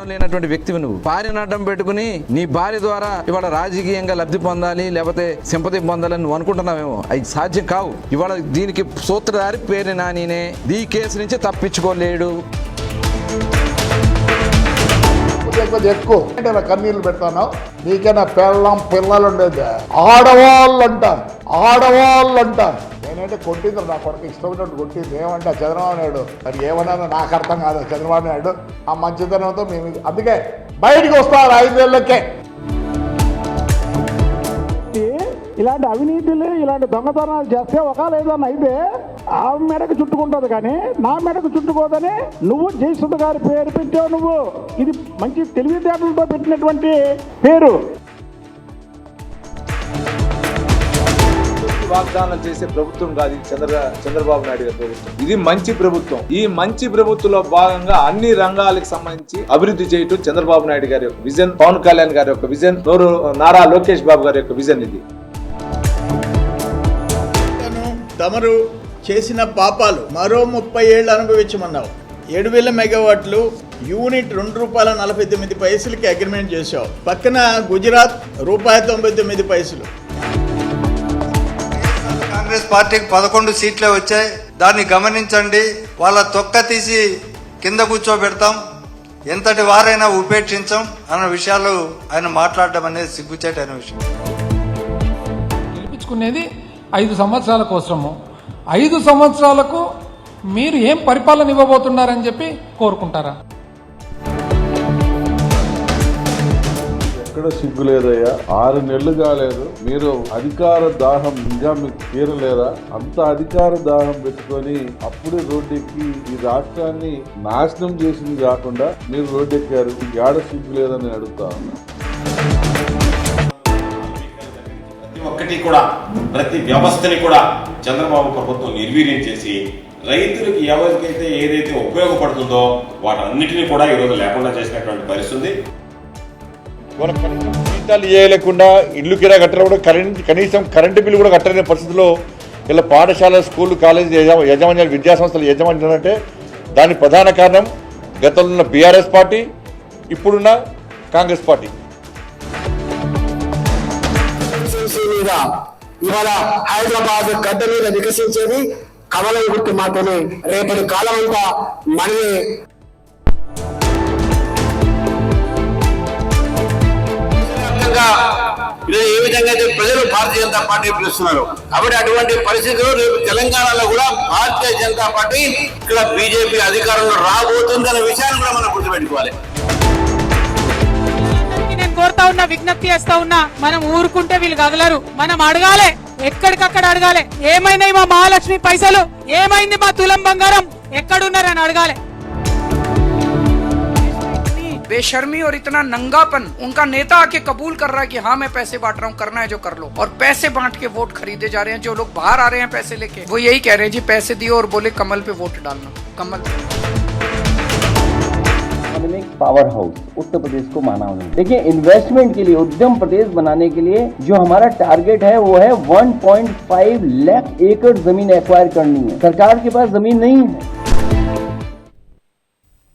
లేనటువంటి వ్యక్తివి నువ్వు. భార్యను అడ్డం పెట్టుకుని నీ భార్య ద్వారా ఇవాళ రాజకీయంగా లబ్ధి పొందాలి, లేకపోతే సింపతి పొందాలని నువ్వు అనుకుంటున్నావేమో. అది సాధ్యం కావు. ఇవాళ దీనికి సూత్రధారి పేరు నానినే ఈ కేసు నుంచి తప్పించుకోలేడు. ఎక్కువ అంటే నా కన్నీళ్ళు పెడతాను. నీకైనా పెళ్ళం పిల్లలు ఉండేది ఆడవాళ్ళు అంటాను, ఆడవాళ్ళు అంటాను. నేనంటే కొట్టింది నా కొడుకు ఇష్టమైనట్టు కొట్టింది. ఏమంటే చంద్రబాబు నాయుడు మరి ఏమన్నా నాకు అర్థం కాదు. చంద్రబాబు నాయుడు ఆ మంచితనంతో మేము అందుకే బయటికి వస్తారు 5 ఏళ్ళకే. ఇలాంటి అవినీతిలు ఇలాంటి దొంగతనాలు చేస్తే ఒకవేళ ఏదన్నా అయితే ఆ మెడకు చుట్టుకుంటుంది, కానీ నా మెడకు చుట్టుకోదని నువ్వు జయసుధ గారి పేరు పెట్టావు. నువ్వు ఇది మంచి తెలివితేటలతో పెట్టినటువంటి పేరు. వాగ్దానాలు చేసే ప్రభుత్వం కాదు చంద్రబాబు నాయుడు గారి ప్రభుత్వం. ఇది మంచి ప్రభుత్వం. ఈ మంచి ప్రభుత్వంలో భాగంగా అన్ని రంగాలకు సంబంధించి అభివృద్ధి చేయటం చంద్రబాబు నాయుడు గారి యొక్క విజన్, పవన్ కళ్యాణ్ గారి యొక్క విజన్, నారా లోకేష్ బాబు గారి యొక్క విజన్. ఇది తమరు చేసిన పాపాలు మరో 30 ఏళ్ళు అనుభవించమన్నావు. 7,000 మెగావాట్లు యూనిట్ ₹2.49 అగ్రిమెంట్ చేశావు. పక్కన గుజరాత్ ₹99. కాంగ్రెస్ పార్టీకి 11 సీట్లే వచ్చాయి. దాన్ని గమనించండి. వాళ్ళ తొక్క తీసి కింద కూర్చోబెడతాం, ఎంతటి వారైనా ఉపేక్షించాం అన్న విషయాలు ఆయన మాట్లాడడం అనేది సిగ్గుచేటైన విషయం. గెలిపించుకునేది 5 సంవత్సరాల కోసము. 5 సంవత్సరాలకు మీరు ఏం పరిపాలన ఇవ్వబోతున్నారని చెప్పి కోరుకుంటారా? ఎక్కడ సిగ్గు లేదయ్యా. 6 నెలలు కాలేదు, మీరు అధికార దాహం ఇంకా మీకు తీరలేదా? అంత అధికార దాహం పెట్టుకొని అప్పుడే రోడ్డెక్కి ఈ రాష్ట్రాన్ని నాశనం చేసింది కాకుండా మీరు రోడ్డెక్కారు. ఏడ సిగ్గు లేదని నేను అడుగుతా ఉన్నా. ఒక్కటి కూడా ప్రతి వ్యవస్థని కూడా చంద్రబాబు ప్రభుత్వం నిర్వీర్యం చేసి రైతులకు ఎవరికైతే ఏదైతే ఉపయోగపడుతుందో వాటన్నిటిని కూడా ఈరోజు లేకుండా చేసినటువంటి పరిస్థితి. జీతాలు చేయలేకుండా ఇల్లు కిరా కట్టడం కూడా కనీసం కరెంటు బిల్లు కూడా కట్టలేని పరిస్థితిలో ఇలా పాఠశాల, స్కూల్, కాలేజీ యాజమాన్యాలు, విద్యాసంస్థల యాజమాన్యాలు అంటే దానికి ప్రధాన కారణం గతంలో ఉన్న బీఆర్ఎస్ పార్టీ, ఇప్పుడున్న కాంగ్రెస్ పార్టీ. ఇవాళ హైదరాబాద్ గడ్డ మీద వికసించేది కమలం గుర్తు మాత్రమే. రేపటి కాలం అంతా మనమే. ఏ విధంగా అయితే ప్రజలు భారతీయ జనతా పార్టీ పిలుస్తున్నారు. కాబట్టి అటువంటి పరిస్థితుల్లో రేపు తెలంగాణలో కూడా భారతీయ జనతా పార్టీ ఇక్కడ బీజేపీ అధికారంలో రాబోతుందన్న విషయాన్ని కూడా మనం గుర్తుపెట్టుకోవాలి. కోరుతా ఉన్నా, విజ్ఞప్తి చేస్తా ఉన్నా, మనం ఊరుకుంటే వీళ్ళు కదలరు. మనం అడగాలి, ఎక్కడికక్కడ అడగాలి. ఏమైనాయి మా మహాలక్ష్మి పైసలు, ఏమైంది మా తులం బంగారం, ఎక్కడున్నారని అడగాలి. बेशर्मी और इतना नंगापन उनका नेता आके कबूल कर रहा है कि हाँ मैं पैसे बांट रहा हूँ, करना है जो कर लो, और पैसे बांट के वोट खरीदे जा रहे हैं. जो लोग बाहर आ रहे हैं पैसे लेके वो यही कह रहे हैं जी पैसे दियो और बोले कमल पे वोट डालना. कमल एक पावर हाउस उत्तर प्रदेश को माना उन्होंने. देखिए, इन्वेस्टमेंट के लिए, उद्यम प्रदेश बनाने के लिए जो हमारा टारगेट है वो है 1.5 लाख एकड़ जमीन एक्वायर करनी है. सरकार के पास जमीन नहीं है.